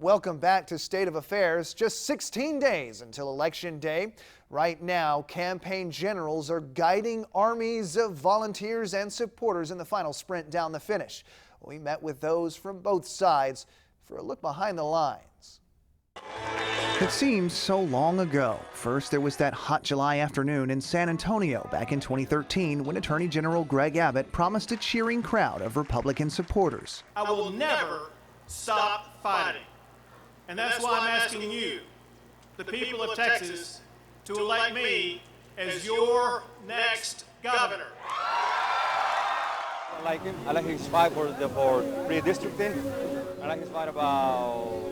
Welcome back to State of Affairs. Just 16 days until Election Day. Right now, campaign generals are guiding armies of volunteers and supporters in the final sprint down the finish. We met with those from both sides for a look behind the lines. It seems so long ago. First, there was that hot July afternoon in San Antonio back in 2013 when Attorney General Greg Abbott promised a cheering crowd of Republican supporters. I will never stop fighting. And that's why I'm asking you, the people of Texas, to elect me as your next governor. I like him. I like his fight for redistricting. I like his fight about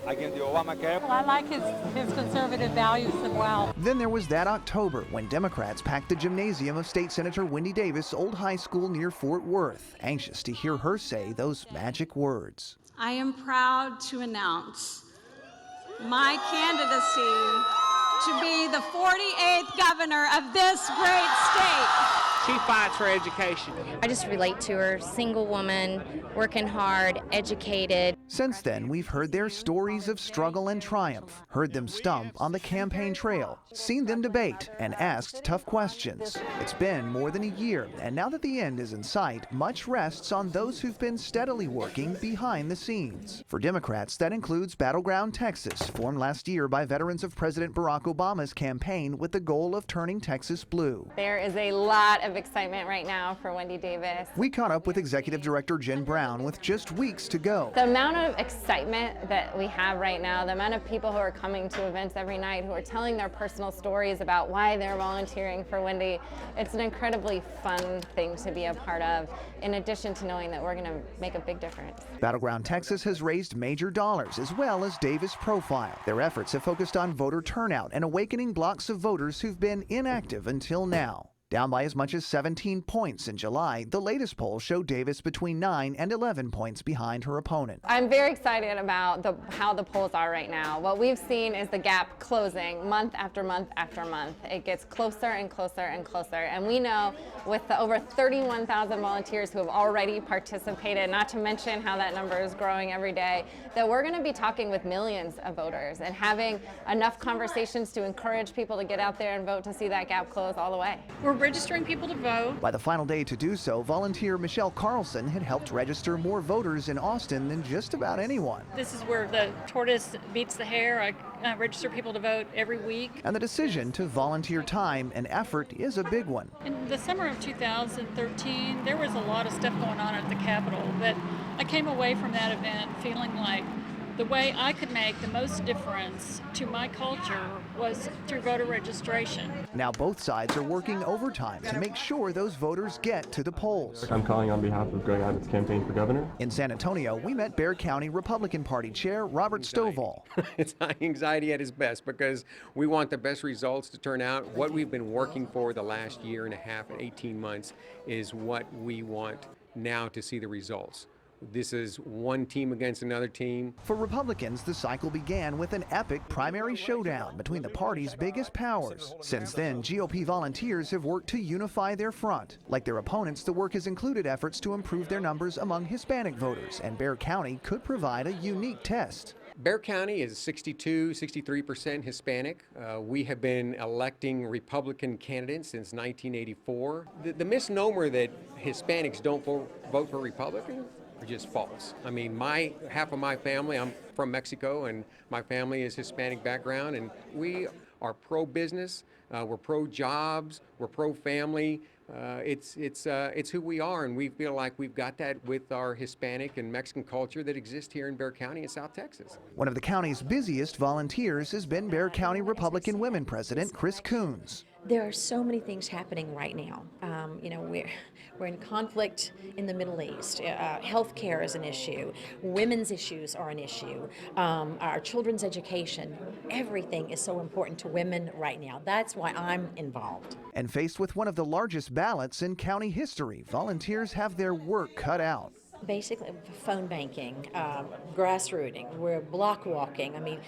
against the Obamacare. Well, I like his conservative values as well. Then there was that October when Democrats packed the gymnasium of State Senator Wendy Davis' old high school near Fort Worth, anxious to hear her say those magic words. I am proud to announce my candidacy to be the 48th governor of this great state. She fights for education. I just relate to her, single woman, working hard, educated. Since then, we've heard their stories of struggle and triumph, heard them stump on the campaign trail, seen them debate, and asked tough questions. It's been more than a year, and now that the end is in sight, much rests on those who've been steadily working behind the scenes. For Democrats, that includes Battleground Texas, formed last year by veterans of President Barack Obama's campaign with the goal of turning Texas blue. There is a lot of excitement right now for Wendy Davis. We caught up with Executive Director Jen Brown with just weeks to go. The amount of excitement that we have right now, the amount of people who are coming to events every night who are telling their personal stories about why they're volunteering for Wendy, it's an incredibly fun thing to be a part of, in addition to knowing that we're going to make a big difference. Battleground Texas has raised major dollars as well as Davis' profile. Their efforts have focused on voter turnout and awakening blocks of voters who've been inactive until now. Down by as much as 17 points in July, the latest poll showed Davis between 9 and 11 points behind her opponent. I'm very excited about how the polls are right now. What we've seen is the gap closing month after month after month. It gets closer and closer and closer. And we know with the over 31,000 volunteers who have already participated, not to mention how that number is growing every day, that we're going to be talking with millions of voters and having enough conversations to encourage people to get out there and vote to see that gap close all the way. We're registering people to vote. By the final day to do so, volunteer Michelle Carlson had helped register more voters in Austin than just about anyone. This is where the tortoise beats the hare. I register people to vote every week. And the decision to volunteer time and effort is a big one. In the summer of 2013, there was a lot of stuff going on at the Capitol, but I came away from that event feeling like the way I could make the most difference to my culture was through voter registration. Now both sides are working overtime to make sure those voters get to the polls. I'm calling on behalf of Greg Abbott's campaign for governor. In San Antonio, we met Bexar County Republican Party Chair Robert Stovall. It's anxiety at its best because we want the best results to turn out. What we've been working for the last year and a half and 18 months is what we want now to see the results. This is one team against another team. For Republicans, the cycle began with an epic primary showdown between the party's biggest powers. Since then, GOP volunteers have worked to unify their front. Like their opponents, the work has included efforts to improve their numbers among Hispanic voters, and Bexar County could provide a unique test. Bexar County is 63% Hispanic. We have been electing Republican candidates since 1984. The misnomer that Hispanics don't vote for Republicans are just false. I mean, half of my family, I'm from Mexico, and my family is Hispanic background, and we are pro-business, we're pro-jobs, we're pro-family. It's who we are, and we feel like we've got that with our Hispanic and Mexican culture that exists here in Bexar County in South Texas. One of the county's busiest volunteers has been Bexar County Republican Women President Chris Coons. There are so many things happening right now. We're in conflict in the Middle East. Health care is an issue. Women's issues are an issue. Our children's education. Everything is so important to women right now. That's why I'm involved. And faced with one of the largest ballots in county history, volunteers have their work cut out. Basically, phone banking, grassrooting, we're block walking. I mean,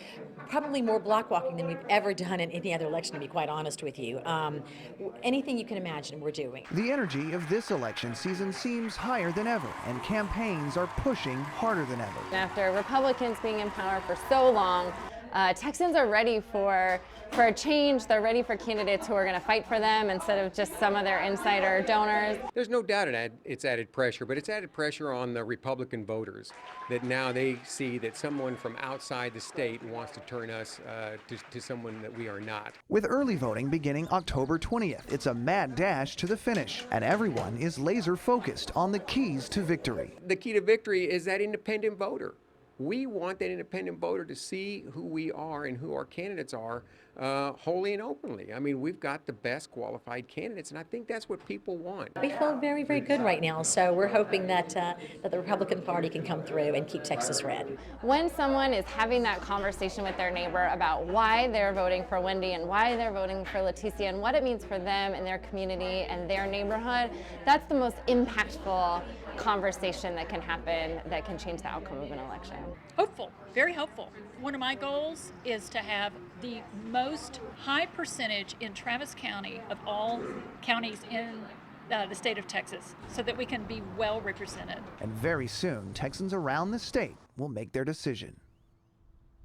probably more block walking than we've ever done in any other election, to be quite honest with you. Anything you can imagine, we're doing. The energy of this election season seems higher than ever, and campaigns are pushing harder than ever. After Republicans being in power for so long, Texans are ready for a change. They're ready for candidates who are going to fight for them instead of just some of their insider donors. There's no doubt it's added pressure, but it's added pressure on the Republican voters that now they see that someone from outside the state wants to turn us to someone that we are not. With early voting beginning October 20th, it's a mad dash to the finish, and everyone is laser focused on the keys to victory. The key to victory is that independent voter. We want that independent voter to see who we are and who our candidates are wholly and openly. I mean, we've got the best qualified candidates, and I think that's what people want. We feel very, very good right now, so we're hoping that the Republican Party can come through and keep Texas red. When someone is having that conversation with their neighbor about why they're voting for Wendy and why they're voting for Leticia and what it means for them and their community and their neighborhood, that's the most impactful conversation that can happen that can change the outcome of an election. Hopeful, very hopeful. One of my goals is to have the most high percentage in Travis County of all counties in the state of Texas so that we can be well represented. And very soon, Texans around the state will make their decision.